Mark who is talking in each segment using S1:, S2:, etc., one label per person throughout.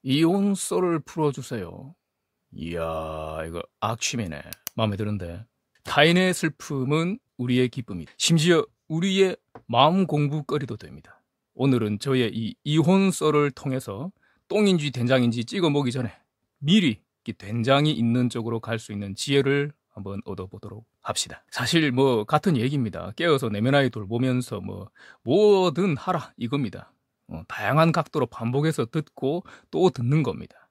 S1: 이혼 썰을 풀어주세요. 이야, 이거 악취미네. 마음에 드는데. 타인의 슬픔은 우리의 기쁨이다. 심지어 우리의 마음 공부거리도 됩니다. 오늘은 저의 이 이혼 썰을 통해서 똥인지 된장인지 찍어 먹기 전에 미리 된장이 있는 쪽으로 갈 수 있는 지혜를 한번 얻어보도록 합시다. 사실 뭐 같은 얘기입니다. 깨어서 내면 아이 돌보면서 뭐든 하라 이겁니다. 다양한 각도로 반복해서 듣고 또 듣는 겁니다.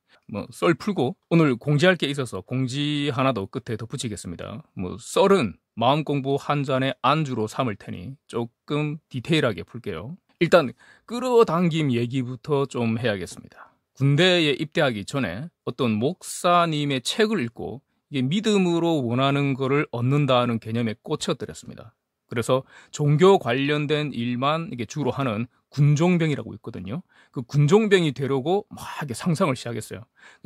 S1: 썰 풀고 오늘 공지할 게 있어서 공지 하나 더 끝에 덧붙이겠습니다. 썰은 마음 공부 한 잔의 안주로 삼을 테니 조금 디테일하게 풀게요. 일단 끌어당김 얘기부터 좀 해야겠습니다. 군대에 입대하기 전에 어떤 목사님의 책을 읽고 이게 믿음으로 원하는 거를 얻는다는 개념에 꽂혀들었습니다. 그래서 종교 관련된 일만 이게 주로 하는 군종병이라고 있거든요. 그 군종병이 되려고 막 이렇게 상상을 시작했어요.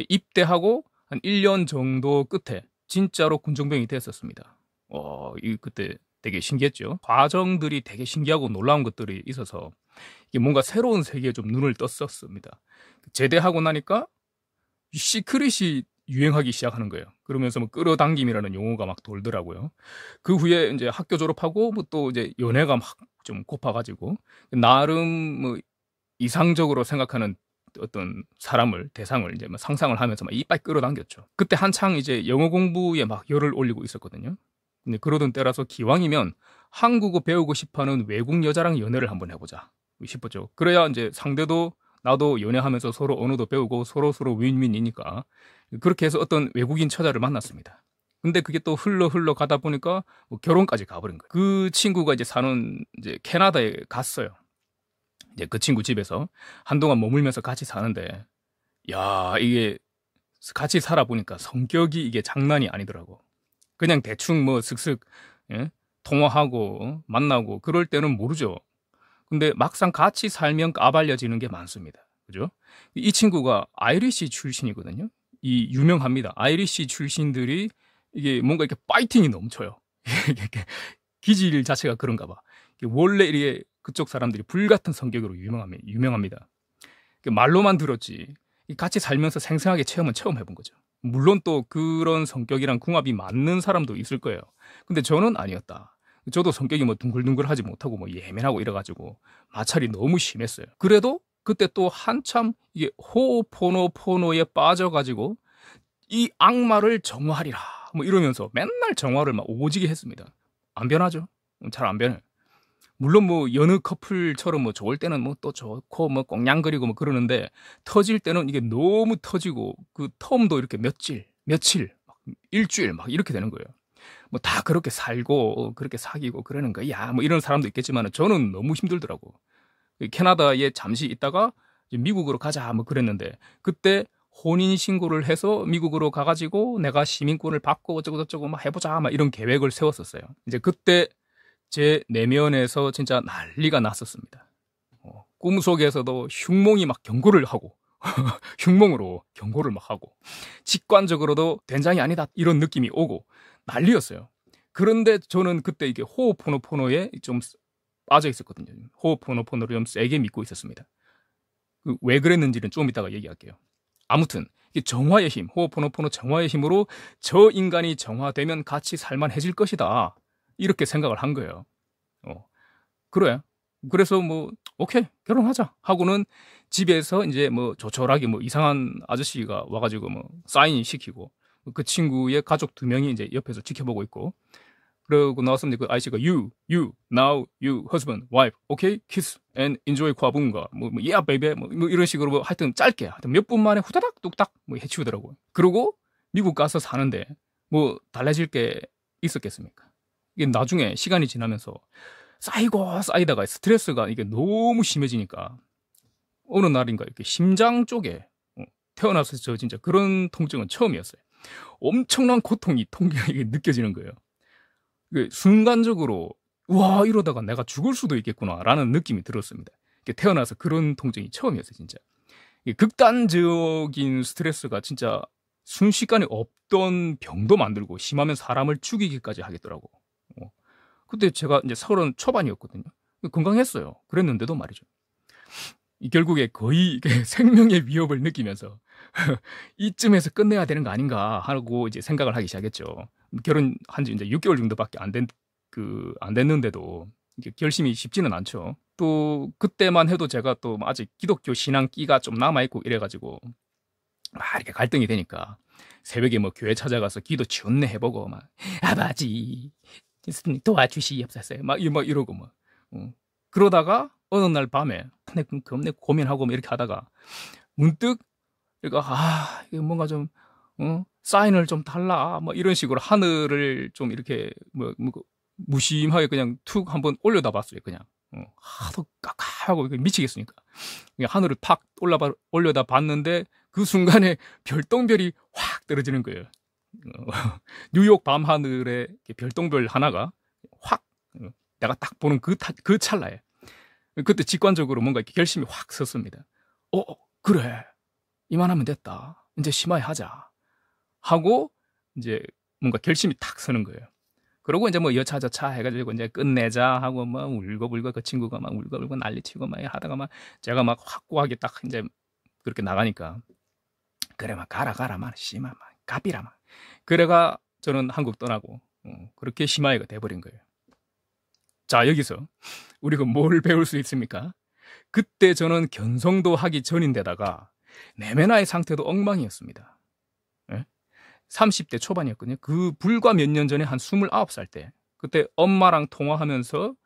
S1: 입대하고 한 1년 정도 끝에 진짜로 군종병이 됐었습니다. 그때 되게 신기했죠. 과정들이 되게 신기하고 놀라운 것들이 있어서 이게 뭔가 새로운 세계에 좀 눈을 떴었습니다. 제대하고 나니까 시크릿이 유행하기 시작하는 거예요. 그러면서 끌어당김이라는 용어가 막 돌더라고요. 그 후에 이제 학교 졸업하고 또 이제 연애가 막 좀 고파가지고 나름 이상적으로 생각하는 어떤 사람을 대상을 이제 상상을 하면서 막 이빨 끌어당겼죠. 그때 한창 이제 영어 공부에 막 열을 올리고 있었거든요. 근데 그러던 때라서 기왕이면 한국어 배우고 싶어하는 외국 여자랑 연애를 한번 해보자 싶었죠. 그래야 이제 상대도 나도 연애하면서 서로 언어도 배우고 서로 윈윈이니까 그렇게 해서 어떤 외국인 처자를 만났습니다. 근데 그게 또 흘러 가다 보니까 결혼까지 가버린 거예요. 그 친구가 이제 사는 이제 캐나다에 갔어요. 이제 그 친구 집에서 한동안 머물면서 같이 사는데, 야, 이게 같이 살아보니까 성격이 이게 장난이 아니더라고. 그냥 대충 슥슥 통화하고 만나고 그럴 때는 모르죠. 근데 막상 같이 살면 까발려지는 게 많습니다. 그죠? 이 친구가 아이리시 출신이거든요. 이 유명합니다. 아이리시 출신들이 이게 뭔가 이렇게 파이팅이 넘쳐요. 기질 자체가 그런가 봐. 원래 이게 그쪽 사람들이 불같은 성격으로 유명합니다. 말로만 들었지 같이 살면서 생생하게 체험은 처음 해본 거죠. 물론 또 그런 성격이랑 궁합이 맞는 사람도 있을 거예요. 근데 저는 아니었다. 저도 성격이 둥글둥글하지 못하고 예민하고 이래가지고 마찰이 너무 심했어요. 그래도 그때 또 한참 이게 호포노포노에 빠져가지고 이 악마를 정화하리라 이러면서 맨날 정화를 막 오지게 했습니다. 안 변하죠. 잘 안 변해. 물론 여느 커플처럼 좋을 때는 또 좋고 꽁냥거리고 그러는데 터질 때는 이게 너무 터지고 그 텀도 이렇게 며칠 막 일주일 막 이렇게 되는 거예요. 다 그렇게 살고 그렇게 사귀고 그러는 거야. 이런 사람도 있겠지만 저는 너무 힘들더라고. 캐나다에 잠시 있다가 미국으로 가자 그랬는데 그때 혼인신고를 해서 미국으로 가가지고 내가 시민권을 받고 어쩌고저쩌고 해보자 이런 계획을 세웠었어요. 이제 그때 제 내면에서 진짜 난리가 났었습니다. 꿈속에서도 흉몽이 막 경고를 하고 흉몽으로 경고를 막 하고 직관적으로도 된장이 아니다 이런 느낌이 오고 난리였어요. 그런데 저는 그때 이게 호호포노포노에 좀 빠져 있었거든요. 호호포노포노를 좀 세게 믿고 있었습니다. 왜 그랬는지는 좀 이따가 얘기할게요. 아무튼 정화의 힘, 호호포노포노 정화의 힘으로 저 인간이 정화되면 같이 살만해질 것이다. 이렇게 생각을 한 거예요. 그래. 그래서 오케이 결혼하자 하고는 집에서 이제 조촐하게 조촐하게 이상한 아저씨가 와가지고 사인 시키고 그 친구의 가족 2명이 이제 옆에서 지켜보고 있고 그러고 나왔으면 그 아저씨가 you, now, you, husband, wife, okay, kiss and enjoy 과분가 yeah baby 이런 식으로 하여튼 짧게 하여튼 몇 분 만에 후다닥 뚝딱 해치우더라고요. 그리고 미국 가서 사는데 달라질 게 있었겠습니까? 이게 나중에 시간이 지나면서 쌓이다가 스트레스가 이게 너무 심해지니까 어느 날인가 이렇게 심장 쪽에 태어나서 저 진짜 그런 통증은 처음이었어요. 엄청난 고통이 느껴지는 거예요. 순간적으로 와 이러다가 내가 죽을 수도 있겠구나라는 느낌이 들었습니다. 태어나서 그런 통증이 처음이었어요. 진짜 극단적인 스트레스가 진짜 순식간에 없던 병도 만들고 심하면 사람을 죽이기까지 하겠더라고. 그때 제가 이제 30 초반이었거든요. 건강했어요. 그랬는데도 말이죠. 결국에 거의 생명의 위협을 느끼면서 이쯤에서 끝내야 되는 거 아닌가 하고 이제 생각을 하기 시작했죠. 결혼한 지 이제 6개월 정도밖에 안 됐는데도 이게 결심이 쉽지는 않죠. 또 그때만 해도 제가 또 아직 기독교 신앙 끼가 좀 남아있고 이래가지고 막 이렇게 갈등이 되니까 새벽에 뭐 교회 찾아가서 기도 지원내 해보고 막 아버지 도와주시옵소서 막 이러고 뭐 그러다가 어느 날 밤에 겁내 고민하고 뭐 이렇게 하다가 문득 이거 이거 뭔가 좀 사인을 좀 달라 뭐 이런 식으로 하늘을 좀 이렇게 무심하게 그냥 툭 한번 올려다 봤어요. 그냥 하도 깝깝하고 미치겠으니까 그냥 하늘을 팍 올려다 봤는데 그 순간에 별똥별이 확 떨어지는 거예요. 뉴욕 밤 하늘에 별똥별 하나가 확 내가 딱 보는 그 찰나에 그때 직관적으로 뭔가 이렇게 결심이 확 섰습니다. 그래 이만하면 됐다. 이제 심하게 하자 하고 이제 뭔가 결심이 탁 서는 거예요. 그러고 이제 뭐 여차저차 해가지고 이제 끝내자 하고 뭐 울고불고 그 친구가 막 울고불고 난리치고 막 하다가 막 제가 막 확고하게 딱 이제 그렇게 나가니까 그래 막 가라 막 씨마 막 갑이라 막 그래가 저는 한국 떠나고 그렇게 심하이가 돼버린 거예요. 자 여기서 우리가 뭘 배울 수 있습니까? 그때 저는 견성도 하기 전인데다가 내면화의 상태도 엉망이었습니다. 30대 초반이었거든요. 그 불과 몇 년 전에 한 29살 때 그때 엄마랑 통화하면서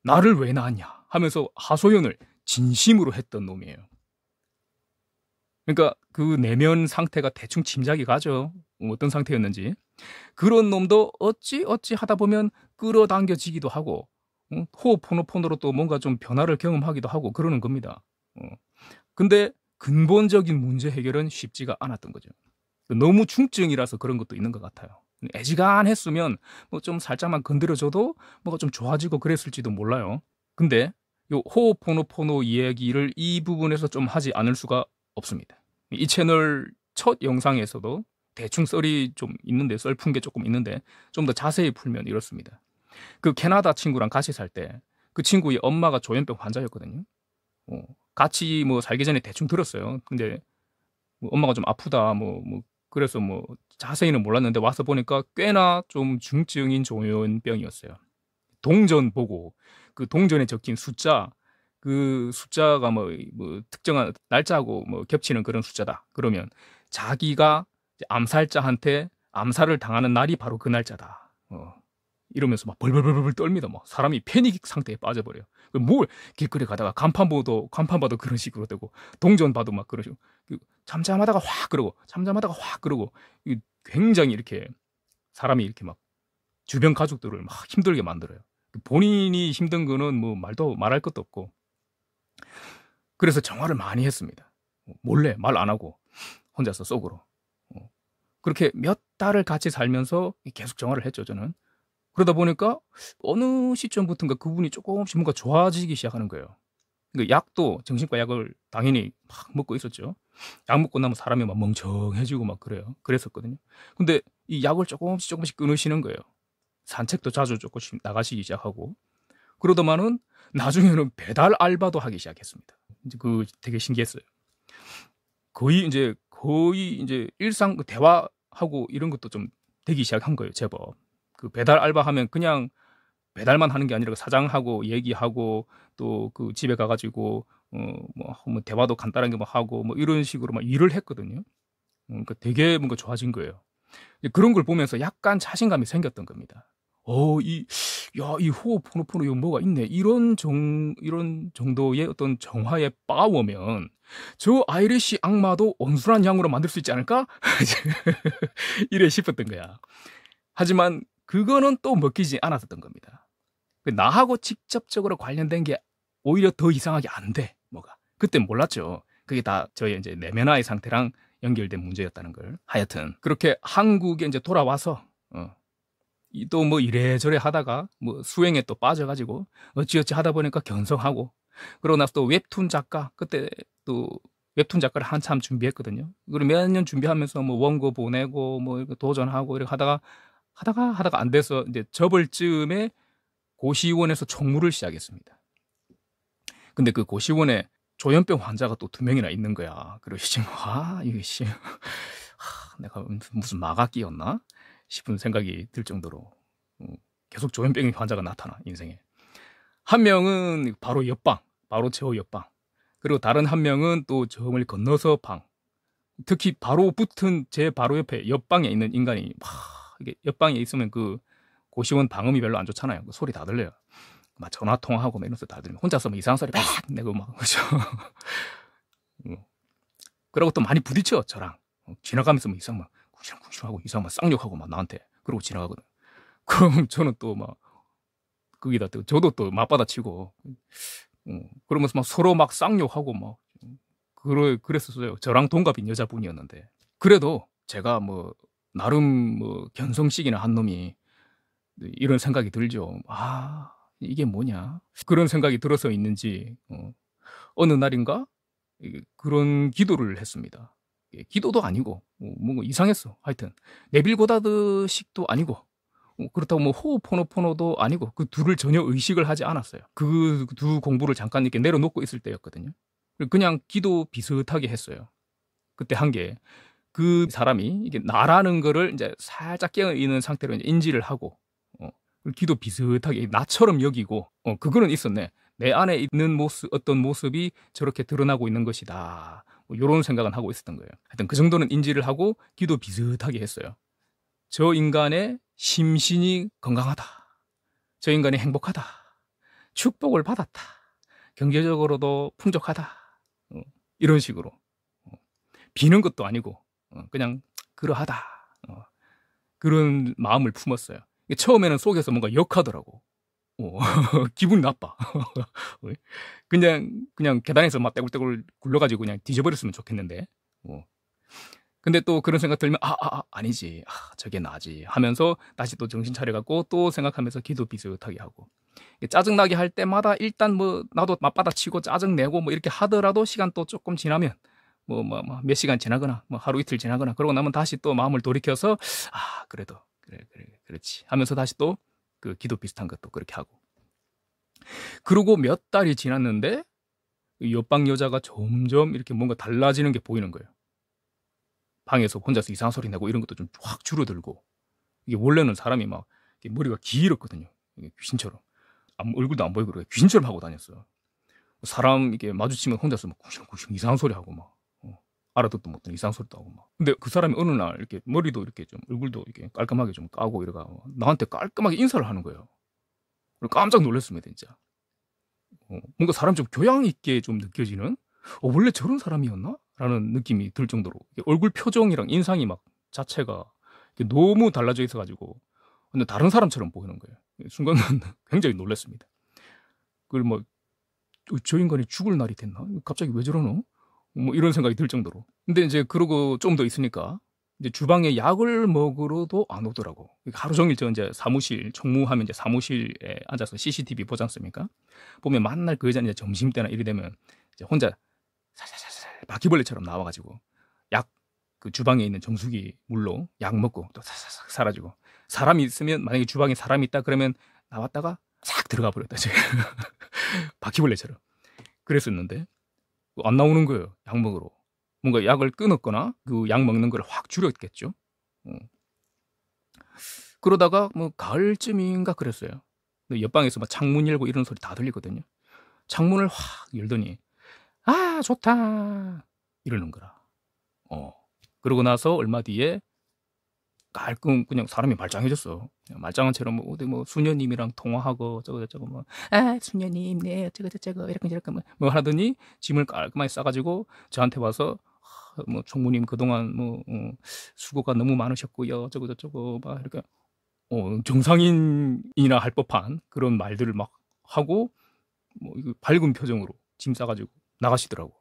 S1: 나를 왜 낳았냐 하면서 하소연을 진심으로 했던 놈이에요. 그러니까 그 내면 상태가 대충 짐작이 가죠. 어떤 상태였는지. 그런 놈도 어찌 하다 보면 끌어당겨지기도 하고 호흡포노포노로 또 뭔가 좀 변화를 경험하기도 하고 그러는 겁니다. 근데 근본적인 문제 해결은 쉽지가 않았던 거죠. 너무 중증이라서 그런 것도 있는 것 같아요. 애지간했으면 뭐 좀 살짝만 건드려줘도 뭐가 좀 좋아지고 그랬을지도 몰라요. 근데 요 호흡포노포노 이야기를 이 부분에서 좀 하지 않을 수가 없습니다. 이 채널 첫 영상에서도 대충 썰이 좀 있는데 썰 푼 게 조금 있는데 좀 더 자세히 풀면 이렇습니다. 그 캐나다 친구랑 같이 살 때 그 친구의 엄마가 조현병 환자였거든요. 같이 뭐 살기 전에 대충 들었어요. 근데 뭐 엄마가 좀 아프다 그래서 뭐 자세히는 몰랐는데 와서 보니까 꽤나 좀 중증인 조현병이었어요. 동전 보고 그 동전에 적힌 숫자 그 숫자가 뭐 특정한 날짜하고 뭐 겹치는 그런 숫자다. 그러면 자기가 암살자한테 암살을 당하는 날이 바로 그 날짜다. 이러면서 막 벌벌벌벌 떨미다. 막 사람이 패닉 상태에 빠져버려요. 뭘 길거리 가다가 간판 봐도 그런 식으로 되고 동전 봐도 막 그러시고 잠잠하다가 확 그러고 굉장히 이렇게 사람이 이렇게 막 주변 가족들을 막 힘들게 만들어요. 본인이 힘든 거는 뭐 말할 것도 없고 그래서 정화를 많이 했습니다. 몰래 말 안 하고 혼자서 속으로 그렇게 몇 달을 같이 살면서 계속 정화를 했죠. 저는 그러다 보니까 어느 시점부터인가 그분이 조금씩 뭔가 좋아지기 시작하는 거예요. 그러니까 약도 정신과 약을 당연히 막 먹고 있었죠. 약 먹고 나면 사람이 막 멍청해지고 막 그랬었거든요. 근데 이 약을 조금씩 끊으시는 거예요. 산책도 자주 조금씩 나가시기 시작하고 그러더만은 나중에는 배달 알바도 하기 시작했습니다. 이제 되게 신기했어요. 거의 이제 일상 대화하고 이런 것도 좀 되기 시작한 거예요. 제법. 그 배달 알바하면 그냥 배달만 하는 게 아니라 사장하고 얘기하고 또 그 집에 가가지고 뭐 대화도 간단하게 뭐 하고 뭐 이런 식으로 막 일을 했거든요. 그러니까 되게 뭔가 좋아진 거예요. 그런 걸 보면서 약간 자신감이 생겼던 겁니다. 이 호흡포노포노 이거 뭐가 있네. 이런 정도의 어떤 정화의 파워면 저 아이리시 악마도 온순한 양으로 만들 수 있지 않을까? 이래 싶었던 거야. 하지만 그거는 또 먹히지 않았었던 겁니다. 나하고 직접적으로 관련된 게 오히려 더 이상하게 안 돼. 그땐 몰랐죠. 그게 다 저의 이제 내면화의 상태랑 연결된 문제였다는 걸. 하여튼 그렇게 한국에 이제 돌아와서 또 뭐 이래저래 하다가 뭐 수행에 또 빠져가지고 어찌어찌 하다 보니까 견성하고 그러고 나서 또 웹툰 작가 그때 또 웹툰 작가를 한참 준비했거든요. 그리고 몇 년 준비하면서 뭐 원고 보내고 뭐 도전하고 이렇게 하다가 안 돼서 이제 접을 즈음에 고시원에서 총무를 시작했습니다. 근데 그 고시원에 조현병 환자가 또 2명이나 있는 거야. 그러시지 뭐, 이거 씨, 내가 무슨 마가 끼었나 싶은 생각이 들 정도로 계속 조현병 환자가 나타나 인생에. 한 명은 바로 옆방, 바로 저 옆방. 그리고 다른 한 명은 또 점을 건너서 방. 특히 바로 붙은 제 바로 옆에 옆방에 있는 인간이 이게 옆방에 있으면 그 고시원 방음이 별로 안 좋잖아요. 그 소리 다 들려요. 막 전화 통화하고 막 이런 소리 다 들리면 혼자서 뭐 이상한 소리 막 내고 막 그죠. 그러고 또 많이 부딪혀 저랑 지나가면서 뭐 이상 막 쿵시렁쿵시렁하고 이상 막 쌍욕하고 막 나한테 그러고 지나가거든. 그럼 저는 또 막 거기다 또 저도 또 맞받아치고 그러면서 막 서로 막 쌍욕하고 막 그랬었어요. 저랑 동갑인 여자분이었는데 그래도 제가 뭐 나름 뭐 견성식이나 한 놈이 이런 생각이 들죠. 이게 뭐냐 그런 생각이 들어서 있는지 어느 날인가 그런 기도를 했습니다. 기도도 아니고 뭔가 이상했어. 하여튼 네빌고다드식도 아니고 그렇다고 뭐 호호포노포노도 아니고 그 둘을 전혀 의식을 하지 않았어요. 그 두 공부를 잠깐 이렇게 내려놓고 있을 때였거든요. 그냥 기도 비슷하게 했어요. 그때 한 게 그 사람이 이게 나라는 거를 이제 살짝 깨어 있는 상태로 이제 인지를 하고 기도 비슷하게 나처럼 여기고 그거는 있었네. 내 안에 있는 모습 어떤 모습이 저렇게 드러나고 있는 것이다. 뭐 이런 생각은 하고 있었던 거예요. 하여튼 그 정도는 인지를 하고 기도 비슷하게 했어요. 저 인간의 심신이 건강하다. 저 인간이 행복하다. 축복을 받았다. 경제적으로도 풍족하다. 이런 식으로. 비는 것도 아니고 그냥 그러하다. 그런 마음을 품었어요. 처음에는 속에서 뭔가 역하더라고. 기분이 나빠. 그냥 계단에서 막 떼굴떼굴 굴러가지고 그냥 뒤져버렸으면 좋겠는데. 근데 또 그런 생각 들면 아니지. 저게 나지 하면서 다시 또 정신 차려갖고 또 생각하면서 기도 비슷하게 하고 짜증나게 할 때마다 일단 뭐 나도 맞받아치고 짜증내고 뭐 이렇게 하더라도 시간 또 조금 지나면 뭐 몇 시간 지나거나 뭐 하루 이틀 지나거나 그러고 나면 다시 또 마음을 돌이켜서 그래도 그래 그렇지 하면서 다시 또 그 기도 비슷한 것도 그렇게 하고 그러고 몇 달이 지났는데 옆방 여자가 점점 이렇게 뭔가 달라지는 게 보이는 거예요. 방에서 혼자서 이상한 소리 내고 이런 것도 좀 확 줄어들고 이게 원래는 사람이 막 머리가 길었거든요. 이게 귀신처럼 얼굴도 안 보이고 귀신처럼 하고 다녔어요. 사람 이게 마주치면 혼자서 막 쿵시렁쿵시렁 이상한 소리 하고 막 알아듣도 못하는 이상한 소리도 하고 막. 근데 그 사람이 어느 날 이렇게 머리도 이렇게 좀 얼굴도 이렇게 깔끔하게 좀 까고 이래가 나한테 깔끔하게 인사를 하는 거예요. 깜짝 놀랐습니다, 진짜. 뭔가 사람 좀 교양 있게 좀 느껴지는 원래 저런 사람이었나? 라는 느낌이 들 정도로 얼굴 표정이랑 인상이 막 자체가 너무 달라져 있어가지고 근데 다른 사람처럼 보이는 거예요. 순간 굉장히 놀랐습니다. 그걸 뭐 저 인간이 죽을 날이 됐나? 갑자기 왜 저러노? 뭐 이런 생각이 들 정도로. 근데 이제 그러고 좀 더 있으니까 이제 주방에 약을 먹으러도 안 오더라고. 하루 종일 저 이제 사무실 총무하면 이제 사무실에 앉아서 CCTV 보지 않습니까? 보면 맨날 그 여자는 이제 점심 때나 이리 되면 이제 혼자 살살살살 바퀴벌레처럼 나와가지고 약 그 주방에 있는 정수기 물로 약 먹고 또 사사삭 사라지고 사람이 있으면 만약에 주방에 사람이 있다 그러면 나왔다가 싹 들어가 버렸다 지금 바퀴벌레처럼 그랬었는데 안 나오는 거예요. 약 먹으러 뭔가 약을 끊었거나 그 약 먹는 걸 확 줄였겠죠. 그러다가 뭐 가을쯤인가 그랬어요. 옆방에서 막 창문 열고 이런 소리 다 들리거든요. 창문을 확 열더니 좋다 이러는 거라. 그러고 나서 얼마 뒤에 깔끔 그냥 사람이 말짱해졌어. 말짱한 채로 뭐 어디 뭐 수녀님이랑 통화하고 저거 뭐 수녀님 네 어쩌고 이렇게 뭐 하더니 짐을 깔끔하게 싸가지고 저한테 와서 뭐 총무님 그동안 뭐 수고가 너무 많으셨고요 저거 막 이렇게 정상인이나 할 법한 그런 말들을 막 하고 뭐 이거 밝은 표정으로 짐 싸가지고 나가시더라고.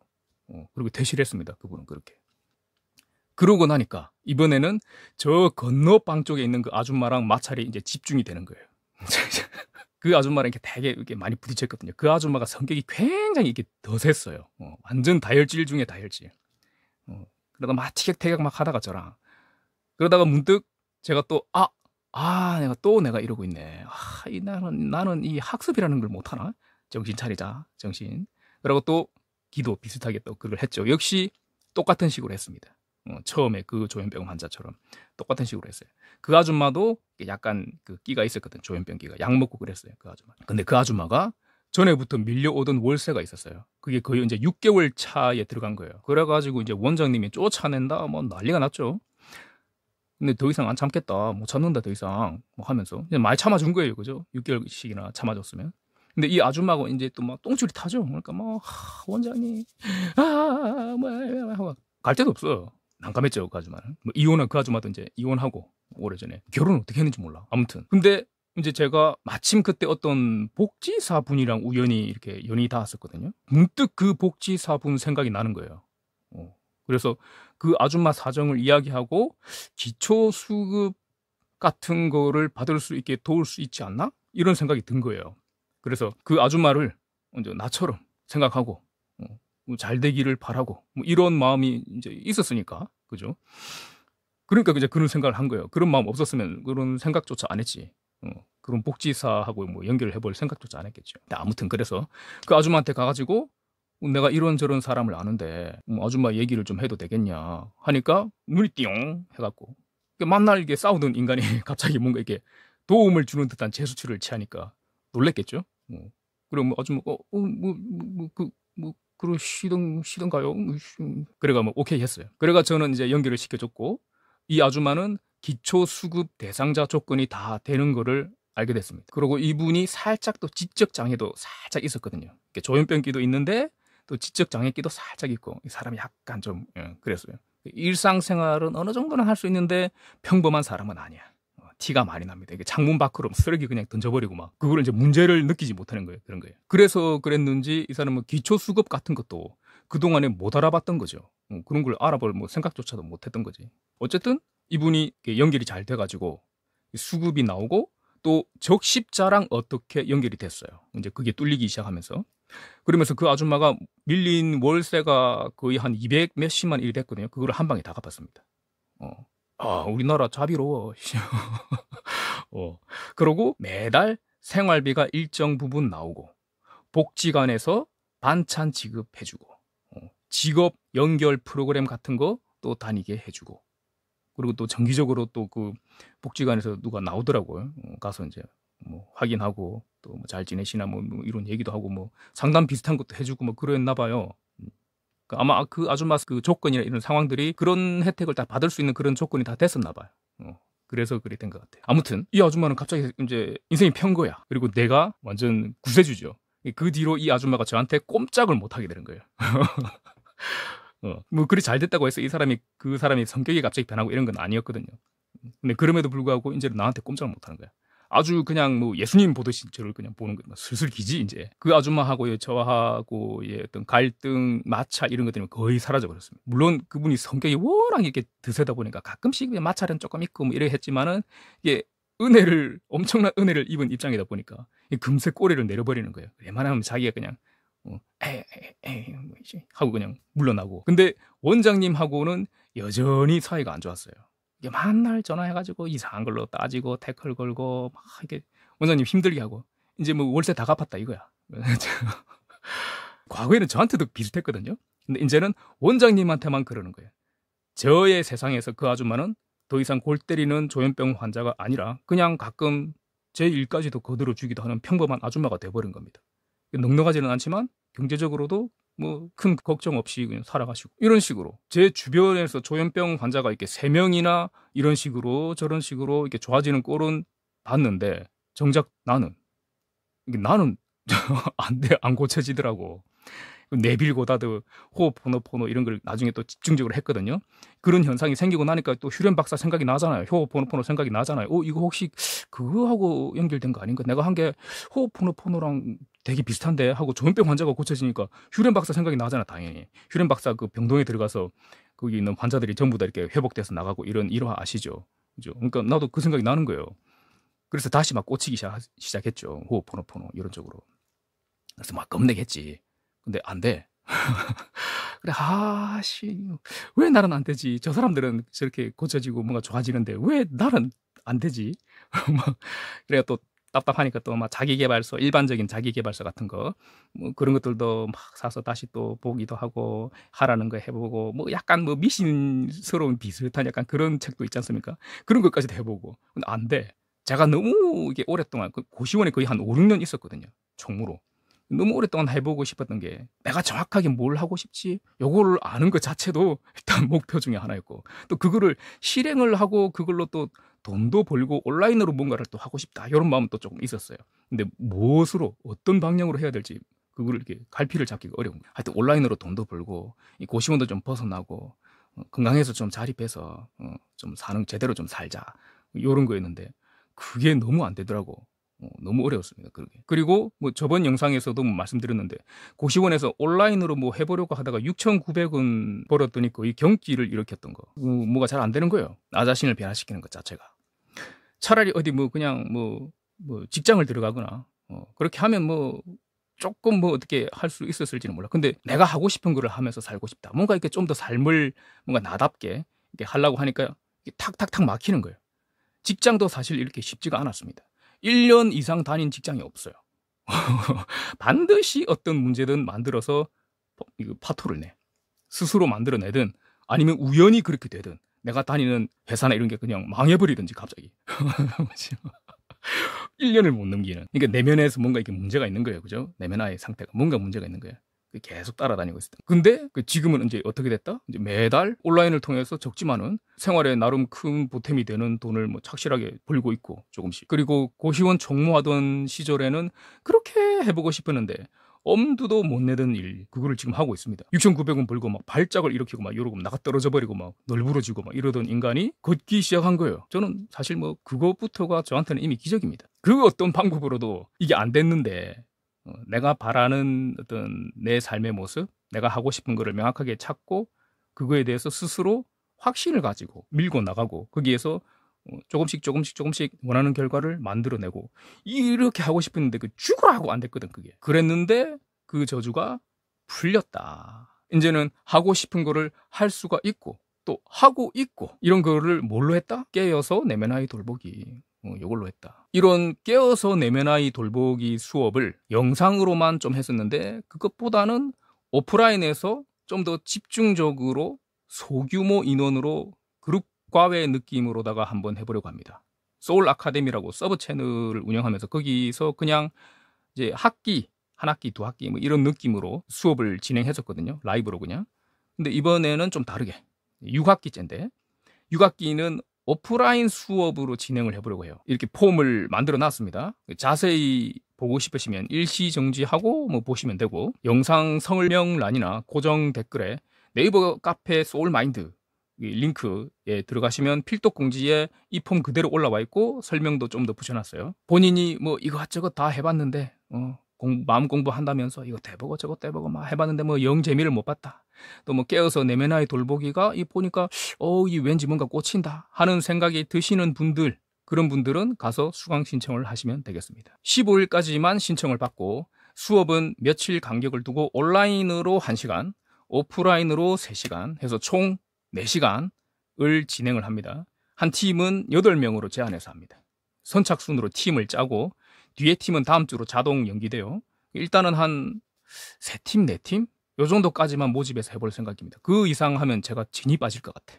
S1: 그리고 퇴실을 했습니다. 그분은 그렇게. 그러고 나니까 이번에는 저 건너방 쪽에 있는 그 아줌마랑 마찰이 이제 집중이 되는 거예요. 그 아줌마랑 이렇게 되게 이렇게 많이 부딪혔거든요. 그 아줌마가 성격이 굉장히 이렇게 더셌어요. 완전 다혈질 중에 다혈질. 그러다 막 티격태격 막 하다가 저랑 그러다가 문득 제가 또 내가 이러고 있네. 나는 이 학습이라는 걸 못하나? 정신 차리자, 정신. 그리고 또 기도 비슷하게 또 그걸 했죠. 역시 똑같은 식으로 했습니다. 처음에 그 조현병 환자처럼 똑같은 식으로 했어요. 그 아줌마도 약간 그 끼가 있었거든. 조현병 끼가. 약 먹고 그랬어요. 그 아줌마. 근데 그 아줌마가 전에부터 밀려오던 월세가 있었어요. 그게 거의 이제 6개월 차에 들어간 거예요. 그래가지고 이제 원장님이 쫓아낸다 뭐 난리가 났죠. 근데 더 이상 안 참겠다. 못 참는다 더 이상 뭐 하면서 이제 많이 참아준 거예요. 그죠? 6개월씩이나 참아줬으면. 근데 이 아줌마가 이제 또 막 똥줄이 타죠. 그러니까 뭐 원장님 뭐 갈 데도 없어요. 난감했죠 그 아줌마는. 뭐 이혼한 그 아줌마도 이제 이혼하고 오래전에 결혼 어떻게 했는지 몰라. 아무튼 근데 이제 제가 마침 그때 어떤 복지사 분이랑 우연히 이렇게 연이 닿았었거든요. 문득 그 복지사 분 생각이 나는 거예요. 그래서 그 아줌마 사정을 이야기하고 기초수급 같은 거를 받을 수 있게 도울 수 있지 않나? 이런 생각이 든 거예요. 그래서 그 아줌마를 이제 나처럼 생각하고 잘 되기를 바라고 뭐 이런 마음이 이제 있었으니까 그죠? 그러니까 이제 그런 생각을 한 거예요. 그런 마음 없었으면 그런 생각조차 안 했지. 그런 복지사하고 뭐 연결을 해볼 생각조차 안 했겠죠. 아무튼 그래서 그 아줌마한테 가가지고 내가 이런저런 사람을 아는데 아줌마 얘기를 좀 해도 되겠냐 하니까 눈이 띵 해갖고 만날 이게 싸우던 인간이 갑자기 뭔가 이렇게 도움을 주는 듯한 제스처를 취하니까 놀랬겠죠. 그럼 아줌마 그러시던가요? 그래가 뭐 오케이 했어요. 그래가 저는 이제 연결을 시켜줬고 이 아줌마는 기초수급 대상자 조건이 다 되는 거를 알게 됐습니다. 그리고 이분이 살짝 또 지적장애도 살짝 있었거든요. 조현병기도 있는데 또 지적장애기도 살짝 있고 이 사람이 약간 좀 그랬어요. 일상생활은 어느 정도는 할 수 있는데 평범한 사람은 아니야. 티가 많이 납니다. 이게 창문 밖으로 쓰레기 그냥 던져버리고 막 그걸 이제 문제를 느끼지 못하는 거예요. 그런 거예요. 그래서 그랬는지 이 사람은 기초수급 같은 것도 그동안에 못 알아봤던 거죠. 그런 걸 알아볼 뭐 생각조차도 못했던 거지. 어쨌든 이분이 연결이 잘 돼가지고 수급이 나오고 또 적십자랑 어떻게 연결이 됐어요. 이제 그게 뚫리기 시작하면서 그러면서 그 아줌마가 밀린 월세가 거의 한 200 몇십만 일이 됐거든요. 그걸 한 방에 다 갚았습니다. 우리나라 자비로워. 그러고 매달 생활비가 일정 부분 나오고 복지관에서 반찬 지급해주고 직업 연결 프로그램 같은 거 또 다니게 해주고 그리고 또 정기적으로 또 그 복지관에서 누가 나오더라고요. 가서 이제 뭐 확인하고 또 뭐 잘 지내시나 뭐 이런 얘기도 하고 뭐 상담 비슷한 것도 해주고 뭐 그랬나 봐요. 아마 그 아줌마 그 조건이나 이런 상황들이 그런 혜택을 다 받을 수 있는 그런 조건이 다 됐었나 봐요. 그래서 그리 된 것 같아요. 아무튼 이 아줌마는 갑자기 이제 인생이 편 거야. 그리고 내가 완전 구세주죠. 그 뒤로 이 아줌마가 저한테 꼼짝을 못 하게 되는 거예요. 뭐 그리 잘 됐다고 해서 그 사람이 성격이 갑자기 변하고 이런 건 아니었거든요. 근데 그럼에도 불구하고 이제는 나한테 꼼짝을 못 하는 거야. 아주 그냥 뭐 예수님 보듯이 저를 그냥 보는 거예요. 슬슬 기지 이제. 그 아줌마하고 저하고의 어떤 갈등, 마찰 이런 것들이 거의 사라져 버렸습니다. 물론 그분이 성격이 워낙 이렇게 드세다 보니까 가끔씩 마찰은 조금 있고 뭐 이래 했지만은 이게 엄청난 은혜를 입은 입장이다 보니까 금세 꼬리를 내려버리는 거예요. 웬만하면 자기가 그냥 하고 그냥 물러나고. 근데 원장님하고는 여전히 사이가 안 좋았어요. 이게 만날 전화해가지고 이상한 걸로 따지고 태클 걸고 막 이렇게 원장님 힘들게 하고 이제 뭐 월세 다 갚았다 이거야. 과거에는 저한테도 비슷했거든요. 근데 이제는 원장님한테만 그러는 거예요. 저의 세상에서 그 아줌마는 더 이상 골 때리는 조현병 환자가 아니라 그냥 가끔 제 일까지도 거들어 주기도 하는 평범한 아줌마가 돼버린 겁니다. 넉넉하지는 않지만 경제적으로도 뭐 큰 걱정 없이 그냥 살아가시고 이런 식으로 제 주변에서 조현병 환자가 이렇게 3명이나 이런 식으로 저런 식으로 이렇게 좋아지는 꼴은 봤는데 정작 나는 안 고쳐지더라고. 내빌고다드 호흡 포노포노 이런 걸 나중에 또 집중적으로 했거든요. 그런 현상이 생기고 나니까 또 휴렌 박사 생각이 나잖아요. 호흡 포노포노 생각이 나잖아요. 이거 혹시 그거하고 연결된 거 아닌가? 내가 한 게 호흡 포노포노랑 되게 비슷한데 하고 조현병 환자가 고쳐지니까 휴렌 박사 생각이 나잖아. 당연히 휴렌 박사 그 병동에 들어가서 거기 있는 환자들이 전부 다 이렇게 회복돼서 나가고 이런 일화 아시죠? 그죠? 그러니까 나도 그 생각이 나는 거예요. 그래서 다시 막 꽂히기 시작했죠. 호흡 포노포노 이런 쪽으로. 그래서 막 겁내겠지. 근데 안 돼. 그래, 왜 나는 안 되지? 저 사람들은 저렇게 고쳐지고 뭔가 좋아지는데 왜 나는 안 되지? 그래 또 답답하니까 또 막 자기계발서, 일반적인 자기계발서 같은 거, 뭐 그런 것들도 막 사서 다시 또 보기도 하고, 하라는 거 해보고, 뭐 약간 뭐 미신스러운 비슷한 약간 그런 책도 있지 않습니까? 그런 것까지도 해보고. 근데 안 돼. 제가 너무 이게 오랫동안, 고시원에 거의 한 5, 6년 있었거든요. 총무로. 너무 오랫동안 해보고 싶었던 게, 내가 정확하게 뭘 하고 싶지? 요거를 아는 것 자체도 일단 목표 중에 하나였고, 또 그거를 실행을 하고 그걸로 또 돈도 벌고 온라인으로 뭔가를 또 하고 싶다, 이런 마음은 또 조금 있었어요. 근데 무엇으로, 어떤 방향으로 해야 될지 그걸 이렇게 갈피를 잡기가 어려운 거예요. 하여튼 온라인으로 돈도 벌고, 이 고시원도 좀 벗어나고, 건강해서 좀 자립해서 좀 사는, 제대로 좀 살자, 이런 거였는데 그게 너무 안 되더라고. 너무 어려웠습니다. 그러게. 그리고 뭐 저번 영상에서도 뭐 말씀드렸는데, 고시원에서 온라인으로 뭐 해보려고 하다가 6,900원 벌었더니 거의 경기를 일으켰던 거. 뭐가 잘 안 되는 거예요. 나 자신을 변화시키는 것 자체가. 차라리 어디 뭐 그냥 뭐 직장을 들어가거나 그렇게 하면 뭐 조금 뭐 어떻게 할 수 있었을지는 몰라. 근데 내가 하고 싶은 거를 하면서 살고 싶다, 뭔가 이렇게 좀 더 삶을 뭔가 나답게 이렇게 하려고 하니까 이게 탁탁탁 막히는 거예요. 직장도 사실 이렇게 쉽지가 않았습니다. 1년 이상 다닌 직장이 없어요. 반드시 어떤 문제든 만들어서 파토를 내. 스스로 만들어내든 아니면 우연히 그렇게 되든, 내가 다니는 회사나 이런 게 그냥 망해버리든지 갑자기. 1년을 못 넘기는. 그러니까 내면에서 뭔가 이게 문제가 있는 거예요. 그죠? 내면의 상태가 뭔가 문제가 있는 거예요. 계속 따라다니고 있었다. 근데 지금은 이제 어떻게 됐다? 이제 매달 온라인을 통해서 적지만은 생활에 나름 큰 보탬이 되는 돈을 뭐 착실하게 벌고 있고, 조금씩. 그리고 고시원 총무하던 시절에는 그렇게 해보고 싶었는데 엄두도 못 내던 일, 그거를 지금 하고 있습니다. 6,900원 벌고 막 발작을 일으키고 막 이러고 나가 떨어져 버리고 막 널브러지고 막 이러던 인간이 걷기 시작한 거예요. 저는 사실 뭐 그것부터가 저한테는 이미 기적입니다. 그 어떤 방법으로도 이게 안 됐는데, 내가 바라는 어떤 내 삶의 모습, 내가 하고 싶은 거를 명확하게 찾고 그거에 대해서 스스로 확신을 가지고 밀고 나가고, 거기에서 조금씩 원하는 결과를 만들어내고, 이렇게 하고 싶었는데 죽으라 하고 안 됐거든. 그게 그랬는데 그 저주가 풀렸다. 이제는 하고 싶은 거를 할 수가 있고 또 하고 있고, 이런 거를 뭘로 했다? 깨어서 내면의 돌보기, 이걸로 했다. 이런 깨어서 내면의 돌보기 수업을 영상으로만 좀 했었는데, 그것보다는 오프라인에서 좀 더 집중적으로 소규모 인원으로 그룹 과외 느낌으로다가 한번 해보려고 합니다. 소울 아카데미라고 서브 채널을 운영하면서 거기서 그냥 이제 학기, 한 학기, 두 학기 뭐 이런 느낌으로 수업을 진행했었거든요. 라이브로 그냥. 근데 이번에는 좀 다르게 6학기째인데, 6학기는 오프라인 수업으로 진행을 해보려고 해요. 이렇게 폼을 만들어 놨습니다. 자세히 보고 싶으시면 일시정지하고 뭐 보시면 되고, 영상 설명란이나 고정 댓글에 네이버 카페 소울마인드 링크에 들어가시면 필독 공지에 이 폼 그대로 올라와 있고 설명도 좀 더 붙여놨어요. 본인이 뭐 이것저것 다 해봤는데 마음 공부한다면서 이거 대보고 저거 대보고 막 해봤는데 뭐 영 재미를 못 봤다. 또 뭐 깨어서 내면의 돌보기가 이 보니까 이 왠지 뭔가 꽂힌다 하는 생각이 드시는 분들, 그런 분들은 가서 수강 신청을 하시면 되겠습니다. 15일까지만 신청을 받고, 수업은 며칠 간격을 두고 온라인으로 1시간, 오프라인으로 3시간 해서 총 4시간을 진행을 합니다. 한 팀은 8명으로 제한해서 합니다. 선착순으로 팀을 짜고, 뒤에 팀은 다음 주로 자동 연기돼요. 일단은 한 3팀, 4팀? 요 정도까지만 모집해서 해볼 생각입니다. 그 이상 하면 제가 진이 빠질 것 같아.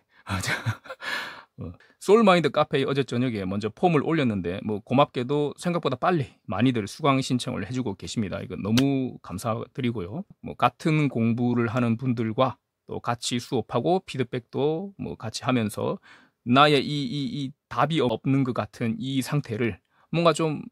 S1: 소울마인드 카페에 어제 저녁에 먼저 폼을 올렸는데, 뭐 고맙게도 생각보다 빨리 많이들 수강 신청을 해주고 계십니다. 이거 너무 감사드리고요. 뭐 같은 공부를 하는 분들과 또 같이 수업하고 피드백도 뭐 같이 하면서 나의 이 답이 없는 것 같은 이 상태를 뭔가 좀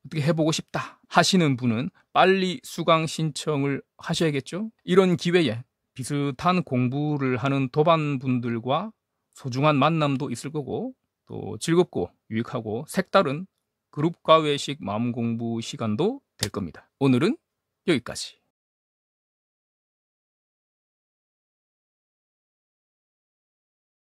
S1: 어떻게 해보고 싶다 하시는 분은 빨리 수강 신청을 하셔야겠죠. 이런 기회에 비슷한 공부를 하는 도반분들과 소중한 만남도 있을 거고, 또 즐겁고 유익하고 색다른 그룹 과외식 마음 공부 시간도 될 겁니다. 오늘은 여기까지.